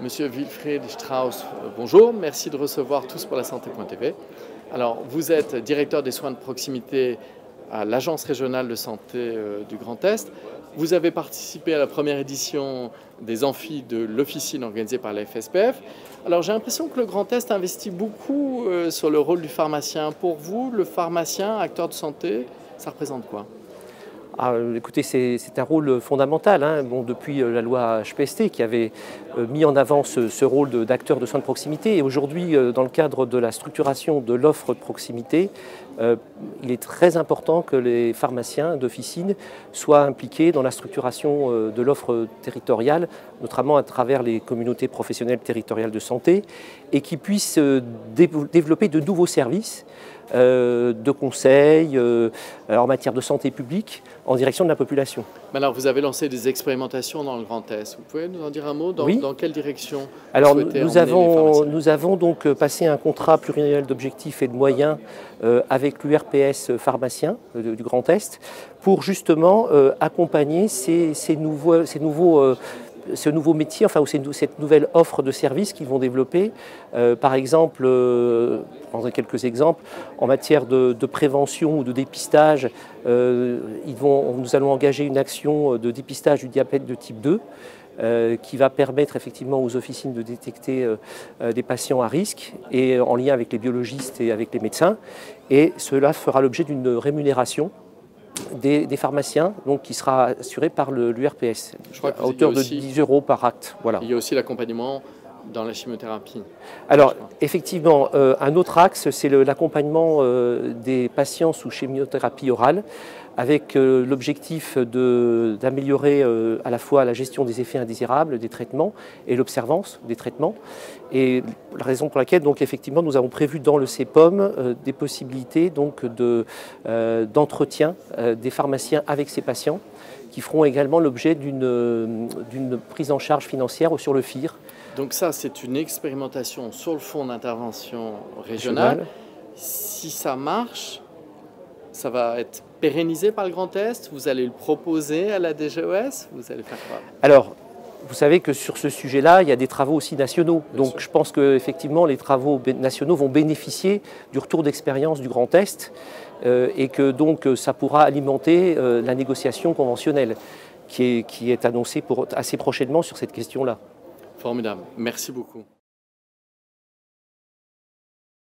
Monsieur Wilfried Strauss, bonjour, merci de recevoir Tous pour la santé.tv. Alors, vous êtes directeur des soins de proximité à l'Agence régionale de santé du Grand Est. Vous avez participé à la première édition des amphis de l'officine organisée par la FSPF. Alors, j'ai l'impression que le Grand Est investit beaucoup sur le rôle du pharmacien. Pour vous, le pharmacien, acteur de santé, ça représente quoi ? Écoutez, c'est un rôle fondamental. Depuis la loi HPST qui avait mis en avant ce rôle d'acteur de soins de proximité. Et aujourd'hui, dans le cadre de la structuration de l'offre de proximité, il est très important que les pharmaciens d'officine soient impliqués dans la structuration de l'offre territoriale, notamment à travers les communautés professionnelles territoriales de santé, et qui puissent développer de nouveaux services de conseil en matière de santé publique en direction de la population. Alors, vous avez lancé des expérimentations dans le Grand Est. Vous pouvez nous en dire un mot ? Oui. Dans quelle direction Alors, vous souhaitez nous avons donc passé un contrat pluriannuel d'objectifs et de moyens avec l'URPS pharmacien du Grand Est pour justement accompagner ce nouveau métier, cette nouvelle offre de services qu'ils vont développer. Par exemple, je prendrai quelques exemples, en matière de prévention ou de dépistage, nous allons engager une action de dépistage du diabète de type 2 qui va permettre effectivement aux officines de détecter des patients à risque et en lien avec les biologistes et avec les médecins. Et cela fera l'objet d'une rémunération des pharmaciens, donc qui sera assuré par l'URPS, à hauteur de 10 € par acte. Voilà. Il y a aussi l'accompagnement dans la chimiothérapie. Alors, effectivement, un autre axe, c'est l'accompagnement des patients sous chimiothérapie orale, avec l'objectif d'améliorer à la fois la gestion des effets indésirables des traitements et l'observance des traitements. Et la raison pour laquelle, donc, effectivement, nous avons prévu dans le CEPOM des possibilités d'entretien des pharmaciens avec ces patients, qui feront également l'objet d'une prise en charge financière sur le FIR. Donc ça, c'est une expérimentation sur le fonds d'intervention régional. Si ça marche, ça va être pérennisé par le Grand Est. Vous allez le proposer à la DGOS. Vous allez faire quoi ? Alors, vous savez que sur ce sujet-là, il y a des travaux aussi nationaux. Donc je pense qu'effectivement, les travaux nationaux vont bénéficier du retour d'expérience du Grand Est et que donc ça pourra alimenter la négociation conventionnelle qui est annoncée assez prochainement sur cette question-là. Formidable. Merci beaucoup.